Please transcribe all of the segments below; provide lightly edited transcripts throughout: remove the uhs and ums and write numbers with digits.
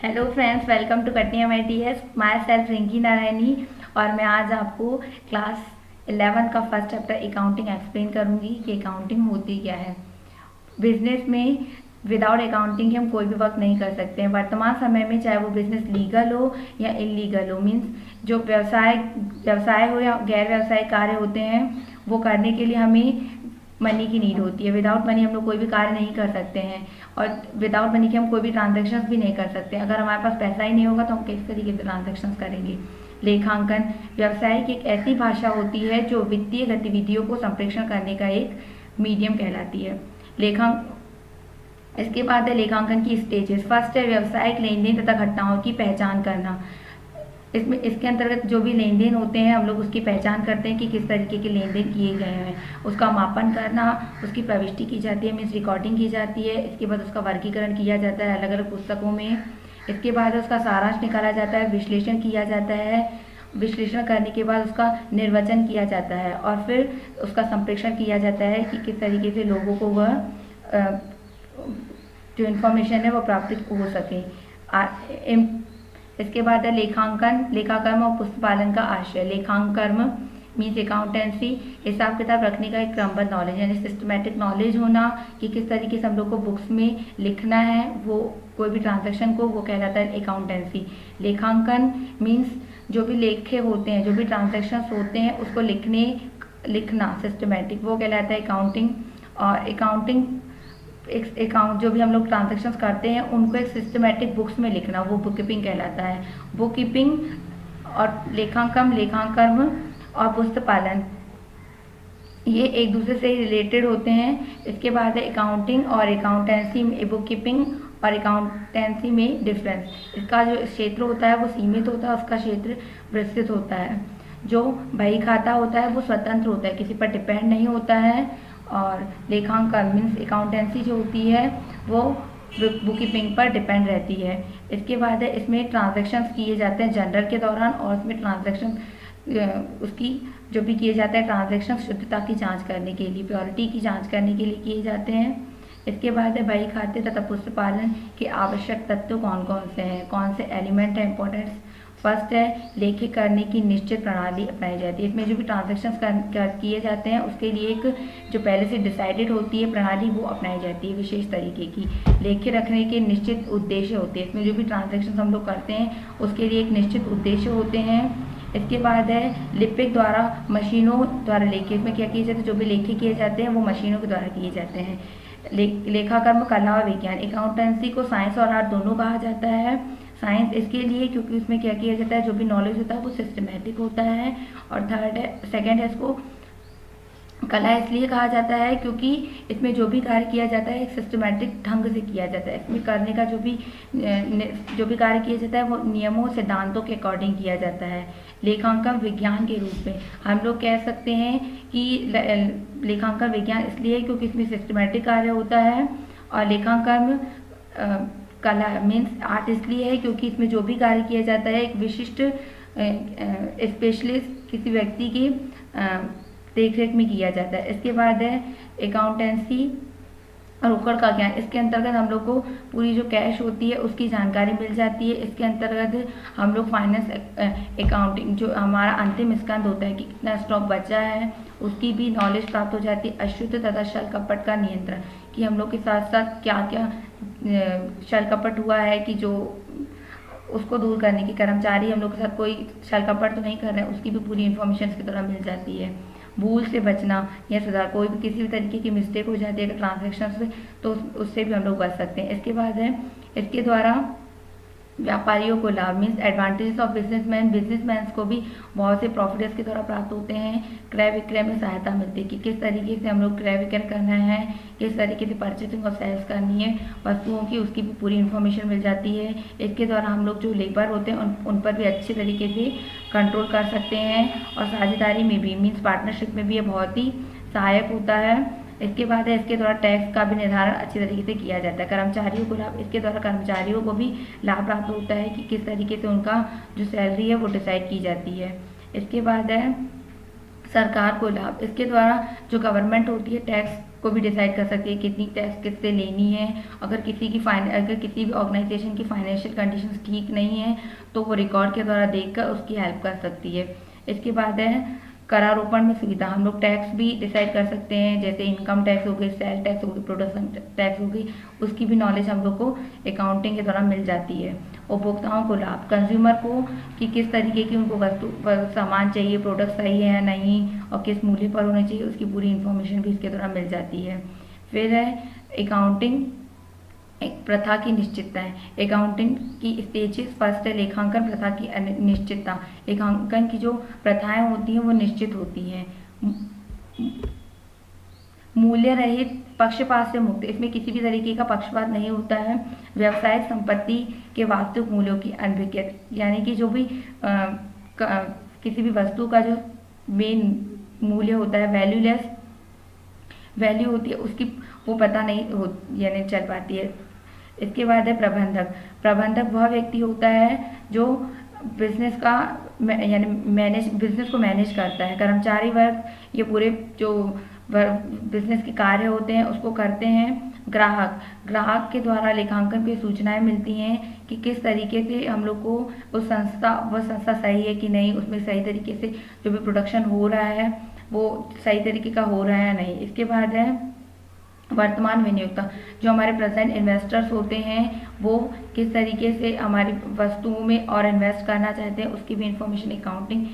Hello friends, welcome to Katni MITS। Myself Rinki Narayani और मैं आज आपको क्लास 11 का फर्स्ट चैप्टर अकाउंटिंग एक्सप्लेन करूंगी कि अकाउंटिंग होती क्या है। बिजनेस में विदाउट अकाउंटिंग के हम कोई भी वर्क नहीं कर सकते हैं। वर्तमान समय में चाहे वो बिजनेस लीगल हो या इलीगल हो, मीन्स जो व्यवसाय हो या गैर व्यवसायिक कार्य होते हैं, वो करने के लिए हमें मनी की नीड होती है। विदाउट मनी हम लोग कोई भी कार्य नहीं कर सकते हैं और विदाउट मनी के हम कोई भी ट्रांजेक्शन्स भी नहीं कर सकते। अगर हमारे पास पैसा ही नहीं होगा तो हम किस तरीके से ट्रांजेक्शन्स करेंगे। लेखांकन व्यवसाय की एक ऐसी भाषा होती है जो वित्तीय गतिविधियों को संप्रेषण करने का एक मीडियम कहलाती है। इसके बाद है लेखांकन की स्टेजेस। फर्स्ट है व्यवसायिक लेन देन तथा घटनाओं की पहचान करना। इसके अंतर्गत जो भी लेन देन होते हैं हम लोग उसकी पहचान करते हैं कि किस तरीके के लेन देन किए गए हैं, उसका मापन करना, उसकी प्रविष्टि की जाती है, मीन्स रिकॉर्डिंग की जाती है। इसके बाद उसका वर्गीकरण किया जाता है अलग अलग पुस्तकों में। इसके बाद उसका सारांश निकाला जाता है, विश्लेषण किया जाता है। विश्लेषण करने के बाद उसका निर्वचन किया जाता है और फिर उसका संप्रेषण किया जाता है कि किस तरीके से लोगों को वह जो इन्फॉर्मेशन है वो प्राप्त हो सके। इसके बाद है लेखाकर्म और पुस्तपालन का आशय। लेखाकर्म मीन्स अकाउंटेंसी, हिसाब किताब रखने का एक क्रमबद्ध नॉलेज, यानी सिस्टमेटिक नॉलेज होना कि किस तरीके से हम लोग को बुक्स में लिखना है, वो कोई भी ट्रांजैक्शन को, वो कहलाता है अकाउंटेंसी। लेखांकन मीन्स जो भी लेखे होते हैं, जो भी ट्रांजैक्शंस होते हैं उसको लिखना सिस्टमेटिक, वो कहलाता है अकाउंटिंग। और अकाउंट जो भी हम लोग ट्रांजैक्शंस करते हैं उनको एक सिस्टमेटिक बुक्स में लिखना, वो बुक कीपिंग कहलाता है। बुक कीपिंग और लेखाकर्म और पुस्तपालन ये एक दूसरे से रिलेटेड होते हैं। इसके बाद है अकाउंटिंग और अकाउंटेंसी में, बुक कीपिंग और अकाउंटेंसी में डिफरेंस। इसका जो क्षेत्र होता है वो सीमित होता है, उसका क्षेत्र विस्तृत होता है। जो बही खाता होता है वो स्वतंत्र होता है, किसी पर डिपेंड नहीं होता है। और लेखांकन मीन्स अकाउंटेंसी जो होती है वो बुक कीपिंग पर डिपेंड रहती है। इसके बाद है इसमें ट्रांजैक्शंस किए जाते हैं जनरल के दौरान, और इसमें ट्रांजैक्शन उसकी जो भी किए जाते हैं ट्रांजैक्शन शुद्धता की जांच करने के लिए, प्योरिटी की जांच करने के लिए किए जाते हैं। इसके बाद है बही खाते तथा पुस्तपालन के आवश्यक तत्व कौन कौन से हैं, कौन से एलिमेंट हैं इंपॉर्टेंट। फर्स्ट है लेखे करने की निश्चित प्रणाली अपनाई जाती है। इसमें जो भी ट्रांजैक्शंस किए जाते हैं उसके लिए एक जो पहले से डिसाइडेड होती है प्रणाली वो अपनाई जाती है विशेष तरीके की। लेखे रखने के निश्चित उद्देश्य होते हैं, इसमें जो भी ट्रांजैक्शंस हम लोग करते हैं उसके लिए एक निश्चित उद्देश्य होते हैं। इसके बाद है लिपिक द्वारा मशीनों द्वारा लेखे, इसमें क्या किए जाते हैं, जो भी लेखे किए जाते हैं वो मशीनों के द्वारा किए जाते हैं। लेखाकर्म कला और विज्ञान, अकाउंटेंसी को साइंस और आर्ट दोनों कहा जाता है। साइंस इसके लिए क्योंकि उसमें क्या किया जाता है, जो भी नॉलेज होता है वो सिस्टमेटिक होता है। और सेकंड है इसको कला इसलिए कहा जाता है क्योंकि इसमें जो भी कार्य किया जाता है एक सिस्टमेटिक ढंग से किया जाता है। इसमें करने का जो भी कार्य किया जाता है वो नियमों सिद्धांतों के अकॉर्डिंग किया जाता है। लेखांकन विज्ञान के रूप में हम लोग कह सकते हैं कि लेखांकन विज्ञान इसलिए क्योंकि इसमें सिस्टमेटिक कार्य होता है। और लेखांकन कला मीन्स आर्ट इसलिए है क्योंकि इसमें जो भी कार्य किया जाता है एक विशिष्ट स्पेशलिस्ट किसी व्यक्ति की देखरेख में किया जाता है। इसके बाद है अकाउंटेंसी रोकड़ का ज्ञान, इसके अंतर्गत हम लोग को पूरी जो कैश होती है उसकी जानकारी मिल जाती है। इसके अंतर्गत हम लोग फाइनेंस अकाउंटिंग जो हमारा अंतिम स्कंद होता है कि कितना स्टॉक बचा है उसकी भी नॉलेज प्राप्त हो जाती है। अशुद्ध तथा छल कपट का नियंत्रण, कि हम लोग के साथ साथ क्या क्या छल कपट हुआ है कि जो उसको दूर करने की, कर्मचारी हम लोग के साथ कोई छल कपट तो नहीं कर रहे हैं, उसकी भी पूरी इन्फॉर्मेशन इसकी तरह मिल जाती है। भूल से बचना या सुधार, कोई भी किसी भी तरीके की मिस्टेक हो जाती है ट्रांजैक्शन से तो उससे भी हम लोग बच सकते हैं। इसके बाद है इसके द्वारा व्यापारियों को लाभ मीन्स एडवांटेजेस ऑफ बिजनेसमैन को भी बहुत से प्रॉफिट इसके द्वारा प्राप्त होते हैं। क्रय विक्रय में सहायता मिलती है कि किस तरीके से हम लोग क्रय विक्रय करना है, किस तरीके से परचेसिंग और सेल्स करनी है वस्तुओं की, उसकी भी पूरी इन्फॉर्मेशन मिल जाती है। इसके द्वारा हम लोग जो लेबर होते हैं उन पर भी अच्छे तरीके से कंट्रोल कर सकते हैं। और साझेदारी में भी मीन्स पार्टनरशिप में भी ये बहुत ही सहायक होता है। इसके बाद है इसके द्वारा टैक्स का भी निर्धारण अच्छी तरीके से किया जाता है। कर्मचारियों को लाभ, इसके द्वारा कर्मचारियों को भी लाभ प्राप्त होता है कि किस तरीके से उनका जो सैलरी है वो डिसाइड की जाती है। इसके बाद है सरकार को लाभ, इसके द्वारा जो गवर्नमेंट होती है टैक्स को भी डिसाइड कर सकती है कितनी टैक्स किससे लेनी है। अगर किसी भी ऑर्गेनाइजेशन की फाइनेंशियल कंडीशंस ठीक नहीं है तो वो रिकॉर्ड के द्वारा देखकर उसकी हेल्प कर सकती है। इसके बाद है करारोपण में सुविधा। हम लोग टैक्स भी डिसाइड कर सकते हैं, जैसे इनकम टैक्स हो गई, सेल टैक्स हो गई, प्रोडक्शन टैक्स हो गई, उसकी भी नॉलेज हम लोग को अकाउंटिंग के द्वारा मिल जाती है। उपभोक्ताओं को लाभ, कंज्यूमर को कि किस तरीके की उनको सामान चाहिए, प्रोडक्ट सही है या नहीं और किस मूल्य पर होना चाहिए, उसकी पूरी इंफॉर्मेशन भी इसके द्वारा मिल जाती है। फिर है अकाउंटिंग एक प्रथा की निश्चितता है। अकाउंटिंग की स्टेजेस, फर्स्ट है लेखांकन प्रथा की निश्चितता। लेखांकन की जो प्रथाएं होती हैं वो निश्चित होती हैं। मूल्य रहित, पक्षपात से मुक्त, इसमें किसी भी तरीके का पक्षपात नहीं होता है। व्यवसायिक संपत्ति के वास्तविक मूल्यों की अनभिज्ञत, यानी कि जो भी किसी भी वस्तु का जो मेन मूल्य होता है, वैल्यू होती है, उसकी वो पता नहीं हो यानी चल पाती है। इसके बाद है प्रबंधक। प्रबंधक वह व्यक्ति होता है जो बिजनेस का बिजनेस को मैनेज करता है। कर्मचारी वर्ग ये पूरे जो बिजनेस के कार्य होते हैं उसको करते हैं। ग्राहक के द्वारा लेखांकन की सूचनाएं मिलती हैं कि किस तरीके से हम लोग को वह संस्था सही है कि नहीं, उसमें सही तरीके से जो भी प्रोडक्शन हो रहा है वो सही तरीके का हो रहा है या नहीं। इसके बाद है वर्तमान विनियोक्ता, जो हमारे प्रेजेंट इन्वेस्टर्स होते हैं वो किस तरीके से हमारी वस्तुओं में और इन्वेस्ट करना चाहते हैं, उसकी भी इंफॉर्मेशन अकाउंटिंग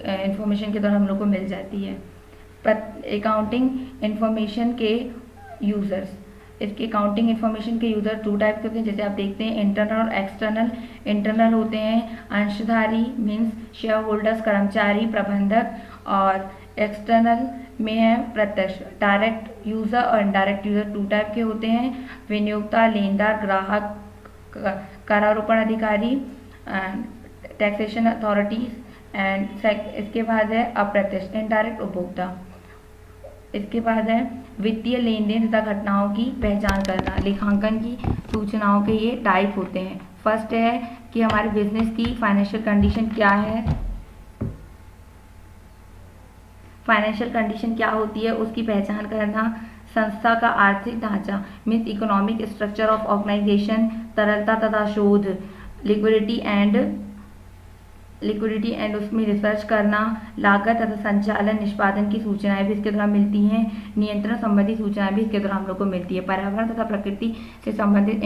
इंफॉर्मेशन के द्वारा हम लोग को मिल जाती है। अकाउंटिंग इंफॉर्मेशन के यूजर्स, इसके अकाउंटिंग इंफॉर्मेशन के यूजर दो टाइप के होते हैं, जैसे आप देखते हैं इंटरनल और एक्सटर्नल। इंटरनल होते हैं अंशधारी मीन्स शेयर होल्डर्स, कर्मचारी, प्रबंधक, और एक्सटर्नल में है प्रत्यक्ष डायरेक्ट यूजर और इनडायरेक्ट यूजर, टू टाइप के होते हैं। विनियोक्ता, लेनदार, ग्राहक, करारोपण अधिकारी, टैक्सेशन अथॉरिटीज एंड इसके बाद है अप्रत्यक्ष इनडायरेक्ट उपभोक्ता। इसके बाद है वित्तीय लेन देन तथा घटनाओं की पहचान करना। लेखांकन की सूचनाओं के ये टाइप होते हैं। फर्स्ट है कि हमारे बिजनेस की फाइनेंशियल कंडीशन क्या है, फाइनेंशियल कंडीशन क्या होती है उसकी पहचान करना। संस्था का आर्थिक ढांचा means economic structure of organisation, तरलता तथा शोध, लिक्विडिटी एंड उसमें रिसर्च करना। लागत तथा संचालन निष्पादन की सूचनाएं भी इसके द्वारा मिलती हैं। नियंत्रण संबंधी सूचनाएं भी इसके द्वारा हम लोग को मिलती है। पर्यावरण तथा प्रकृति से संबंधित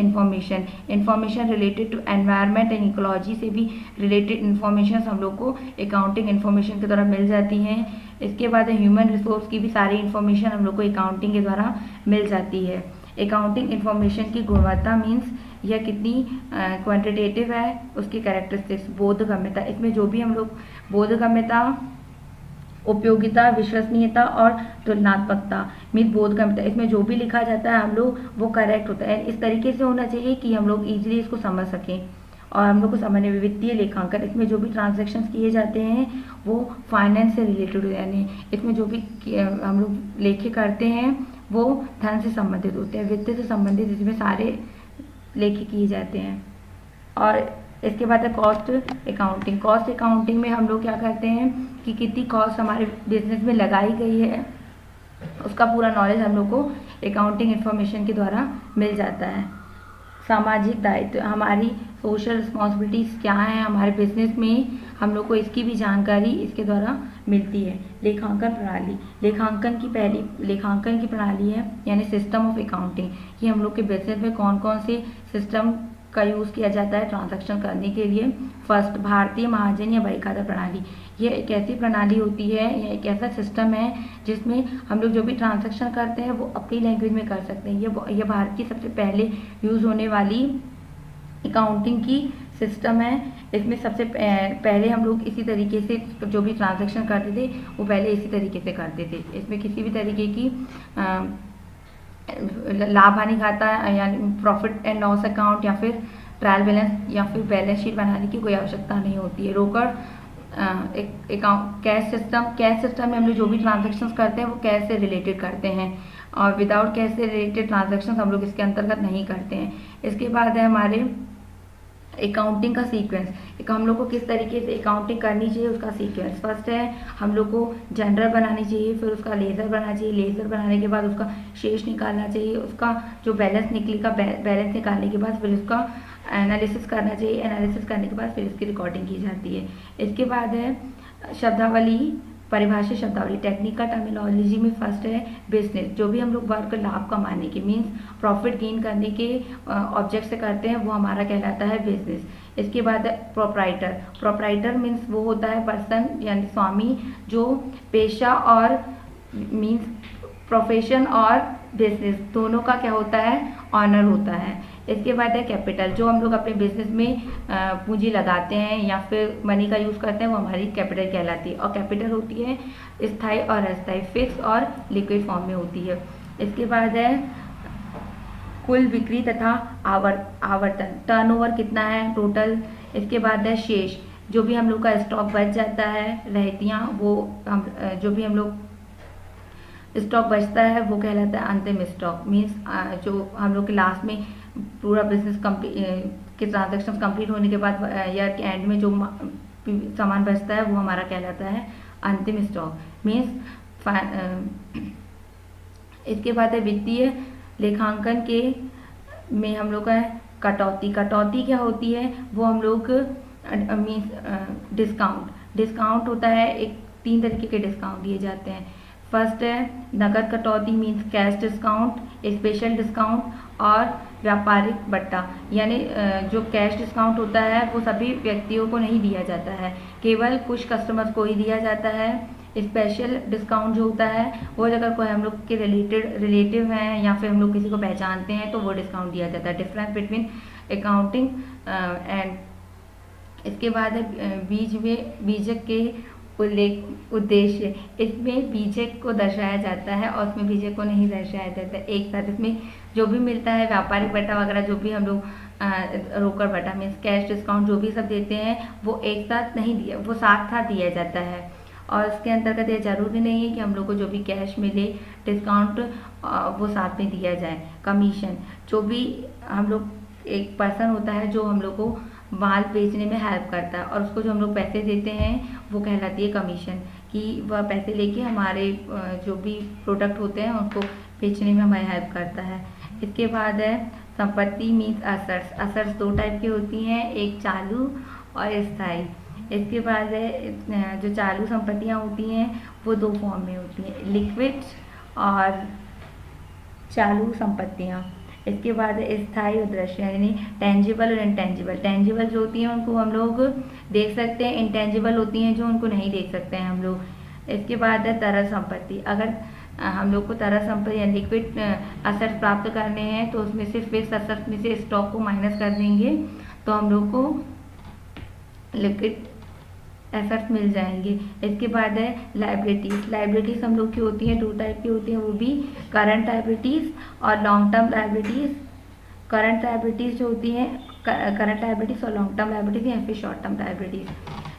information related to environment and ecology से भी रिलेटेड इंफॉर्मेशन हम लोग को अकाउंटिंग इंफॉर्मेशन के द्वारा मिल जाती हैं। इसके बाद ह्यूमन रिसोर्स की भी सारी इंफॉर्मेशन हम लोग को अकाउंटिंग के द्वारा मिल जाती है। अकाउंटिंग इंफॉर्मेशन की गुणवत्ता मीन्स यह कितनी क्वांटिटेटिव है, उसकी कैरेक्टरिस्टिक्स। बोधगम्यता, इसमें जो भी हम लोग बोधगम्यता, उपयोगिता, विश्वसनीयता और तुलनात्मकता मीन्स बोधगम्यता, इसमें जो भी लिखा जाता है हम लोग वो करेक्ट होता है, इस तरीके से होना चाहिए कि हम लोग इजीली इसको समझ सकें और हम लोग को समझने में। वित्तीय लेखांकन, इसमें जो भी ट्रांजैक्शंस किए जाते हैं वो फाइनेंस से रिलेटेड हो, यानी इसमें जो भी हम लोग लेखे करते हैं वो धन से संबंधित होते हैं, वित्त से संबंधित इसमें सारे लेखे किए जाते हैं। और इसके बाद है कॉस्ट अकाउंटिंग। कॉस्ट अकाउंटिंग में हम लोग क्या करते हैं कि कितनी कॉस्ट हमारे बिजनेस में लगाई गई है उसका पूरा नॉलेज हम लोग को अकाउंटिंग इंफॉर्मेशन के द्वारा मिल जाता है। सामाजिक दायित्व, हमारी सोशल रिस्पॉन्सिबिलिटीज़ क्या हैं हमारे बिजनेस में, हम लोग को इसकी भी जानकारी इसके द्वारा मिलती है। लेखांकन प्रणाली, लेखांकन की प्रणाली है यानी सिस्टम ऑफ अकाउंटिंग। ये हम लोग के बिजनेस में कौन कौन से सिस्टम का यूज़ किया जाता है ट्रांजैक्शन करने के लिए। फर्स्ट, भारतीय महाजन या बही खाता प्रणाली। ये एक ऐसी प्रणाली होती है या एक ऐसा सिस्टम है जिसमें हम लोग जो भी ट्रांजैक्शन करते हैं वो अपनी लैंग्वेज में कर सकते हैं। ये भारत की सबसे पहले यूज़ होने वाली अकाउंटिंग की सिस्टम है। इसमें सबसे पहले हम लोग इसी तरीके से जो भी ट्रांजैक्शन करते थे वो पहले इसी तरीके से करते थे। इसमें किसी भी तरीके की लाभ हानि खाता यानी प्रॉफिट एंड लॉस अकाउंट या फिर ट्रायल बैलेंस या फिर बैलेंस शीट बनाने की कोई आवश्यकता नहीं होती है। रोकड़ अकाउंट, कैश सिस्टम में हम लोग जो भी ट्रांजैक्शंस करते हैं वो कैश से रिलेटेड करते हैं और विदाउट कैश से रिलेटेड ट्रांजैक्शंस हम लोग इसके अंतर्गत नहीं करते हैं। इसके बाद है हमारे अकाउंटिंग का सीक्वेंस, एक हम लोग को किस तरीके से अकाउंटिंग करनी चाहिए उसका सीक्वेंस। फर्स्ट है हम लोग को जनरल बनानी चाहिए, फिर उसका लेजर बनाना चाहिए, लेजर बनाने के बाद उसका शेष निकालना चाहिए, उसका जो बैलेंस निकलेगा बैलेंस निकालने के बाद फिर उसका एनालिसिस करना चाहिए, एनालिसिस करने के बाद फिर इसकी रिकॉर्डिंग की जाती है। इसके बाद है शब्दावली, परिभाषित शब्दावली, टेक्निकल टर्मिनोलॉजी में फर्स्ट है बिजनेस, जो भी हम लोग वर्क लाभ कमाने के मीन्स प्रॉफिट गेन करने के ऑब्जेक्ट से करते हैं वो हमारा कहलाता है बिजनेस। इसके बाद है प्रोप्राइटर, प्रोप्राइटर मीन्स वो होता है पर्सन यानी स्वामी जो पेशा और मीन्स प्रोफेशन और बिजनेस दोनों का क्या होता है ऑनर होता है। इसके बाद है कैपिटल, जो हम लोग अपने बिजनेस में पूंजी लगाते हैं या फिर मनी का यूज़ करते हैं वो हमारी कैपिटल कहलाती है। और कैपिटल होती है स्थायी और अस्थायी, फिक्स और लिक्विड फॉर्म में होती है। इसके बाद है कुल बिक्री तथा आवर्तन, टर्नओवर कितना है टोटल। इसके बाद है शेष, जो भी हम लोग का स्टॉक बच जाता है रहतियाँ वो हम जो भी हम लोग स्टॉक बचता है वो कहलाता है अंतिम स्टॉक, मीन्स जो हम लोग के लास्ट में पूरा बिजनेस के ट्रांजेक्शन कंप्लीट होने के बाद ईयर के एंड में जो सामान बचता है वो हमारा कहलाता है अंतिम स्टॉक मीन्स। इसके बाद है वित्तीय लेखांकन के में हम लोग का कटौती, कटौती क्या होती है वो हम लोग मीन्स डिस्काउंट होता है, एक 3 तरीके के डिस्काउंट दिए जाते हैं। फर्स्ट है नकद कटौती means cash discount, special discount और व्यापारिक बट्टा, यानी जो कैश डिस्काउंट होता है वो सभी व्यक्तियों को नहीं दिया जाता है, केवल कुछ कस्टमर्स को ही दिया जाता है। स्पेशल डिस्काउंट जो होता है वो अगर कोई हम लोग के रिलेटिव हैं या फिर हम लोग किसी को पहचानते हैं तो वो डिस्काउंट दिया जाता है। Difference between accounting and. इसके बाद है बीजक के उद्देश्य, इसमें बीजक को दर्शाया जाता है और उसमें बीजक को नहीं दर्शाया जाता है एक साथ। इसमें जो भी मिलता है व्यापारिक बट्टा वगैरह जो भी हम लोग रोकड़ बट्टा मीन्स कैश डिस्काउंट जो भी सब देते हैं वो एक साथ नहीं दिया, वो साथ साथ दिया जाता है। और इसके अंतर्गत ये जरूरी नहीं है कि हम लोग को जो भी कैश मिले डिस्काउंट वो साथ में दिया जाए। कमीशन, जो भी हम लोग एक पर्सन होता है जो हम लोग को माल बेचने में हेल्प करता है और उसको जो हम लोग पैसे देते हैं वो कहलाती है कमीशन, कि वह पैसे लेके हमारे जो भी प्रोडक्ट होते हैं उनको बेचने में हमारी हेल्प करता है। इसके बाद है संपत्ति मीन्स असर्स, असर्स 2 टाइप की होती हैं, एक चालू और स्थायी। इसके बाद है जो चालू संपत्तियां होती हैं वो 2 फॉर्म में होती हैं, लिक्विड और चालू संपत्तियां। इसके बाद स्थायी और दृश्य यानी टेंजिबल और इनटेंजिबल, टेंजिबल जो होती हैं उनको हम लोग देख सकते हैं, इनटेंजिबल होती हैं जो उनको नहीं देख सकते हैं हम लोग। इसके बाद है तरल संपत्ति, अगर हम लोग को तरल संपत्ति या लिक्विड असर प्राप्त करने हैं तो उसमें से फिक्स असर में से स्टॉक को माइनस कर देंगे तो हम लोग को लिक्विड एसेट्स मिल जाएंगे। इसके बाद है लायबिलिटीज, लायबिलिटीज हम लोग की होती हैं 2 टाइप की होती हैं, वो भी करंट लायबिलिटीज और long term liabilities. Current liabilities जो होती हैं करंट लायबिलिटीज और लॉन्ग टर्म लायबिलिटीज या फिर शॉर्ट टर्म लायबिलिटीज।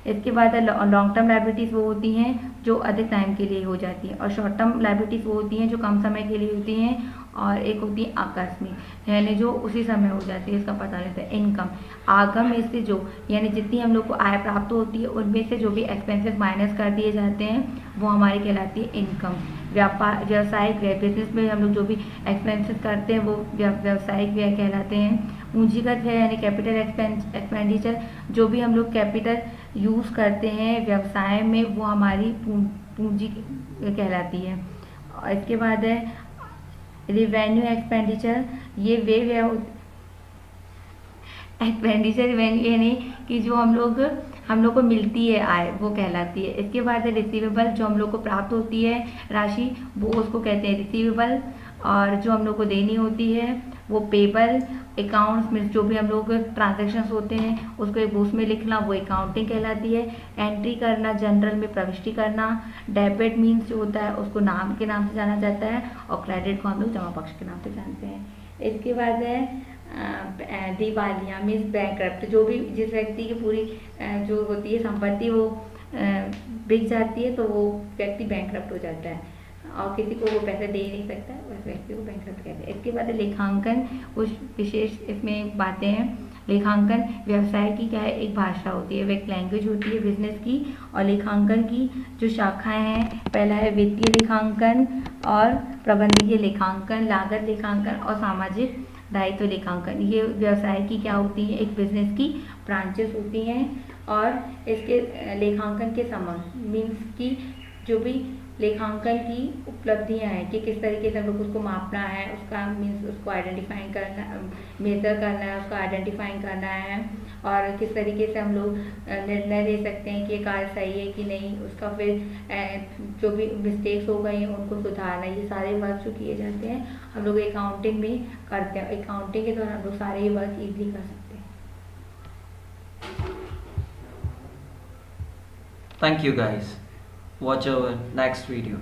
इसके बाद है लॉन्ग टर्म लायबिलिटीज वो होती हैं जो अधिक टाइम के लिए हो जाती है और शॉर्ट टर्म लायबिलिटीज वो होती हैं जो कम समय के लिए होती हैं और एक होती है आकस्मिक यानी जो उसी समय हो जाती है, इसका पता नहीं था। इनकम, आगम में से जो यानी जितनी हम लोग को आय प्राप्त होती है उनमें से जो भी एक्सपेंसेस माइनस कर दिए जाते हैं वो हमारी कहलाती है इनकम। व्यापार व्यवसायिक व्यय, बिजनेस में हम लोग जो भी एक्सपेंसेस करते हैं वो व्यवसायिक व्यय कहलाते हैं। पूंजीगत व्यय यानी कैपिटल एक्सपेंडिचर, जो भी हम लोग कैपिटल यूज़ करते हैं व्यवसाय में वो हमारी पूंजी कहलाती है। और इसके बाद है रिवेन्यू एक्सपेंडिचर, ये वे व्यय एक्सपेंडिचर रिवेन्यू यानी कि जो हम लोग को मिलती है आय वो कहलाती है। इसके बाद है रिसीवेबल, जो हम लोग को प्राप्त होती है राशि वो उसको कहते हैं रिसीवेबल, और जो हम लोग को देनी होती है वो पेबल। अकाउंट्स में जो भी हम लोग ट्रांजैक्शंस होते हैं उसको एक बुक्स में लिखना वो अकाउंटिंग कहलाती है। एंट्री करना, जनरल में प्रविष्टि करना। डेबिट मीन्स जो होता है उसको नाम के नाम से जाना जाता है और क्रेडिट को हम लोग जमा पक्ष के नाम से जानते हैं। इसके बाद है दिवालिया मीन्स बैंकरप्ट, जो भी जिस व्यक्ति की पूरी जो होती है संपत्ति वो बिक जाती है तो वो व्यक्ति बैंकरप्ट हो जाता है और किसी को वो पैसे दे नहीं सकता, उस व्यक्ति को बैंकरप्ट कहते हैं। इसके बाद लेखांकन, कुछ विशेष इसमें बातें हैं लेखांकन व्यवसाय की क्या है, एक भाषा होती है, वो एक लैंग्वेज होती है बिजनेस की। और लेखांकन की जो शाखाएं हैं, पहला है वित्तीय लेखांकन और प्रबंधकीय लेखांकन, लागत लेखांकन और सामाजिक दायित्व लेखांकन। ये व्यवसाय की क्या होती है, एक बिजनेस की ब्रांचेस होती हैं। और इसके लेखांकन के संबंध मीन्स की जो भी लेखांकन की उपलब्धियां हैं कि किस तरीके से हम लोग उसको मापना है, उसका मीन्स उसको आइडेंटिफाइंग करना, मेजर करना है, उसको आइडेंटिफाइंग करना है, और किस तरीके से हम लोग निर्णय ले सकते हैं कि ये कार्य सही है कि नहीं, उसका फिर जो भी मिस्टेक्स हो गई हैं उनको सुधारना। ये सारे वर्क जो किए जाते हैं हम लोग अकाउंटिंग में करते हैं। अकाउंटिंग के दौरान हम लोग सारे ये वर्क ईजिली कर सकते हैं। Thank you guys. Watch our next video.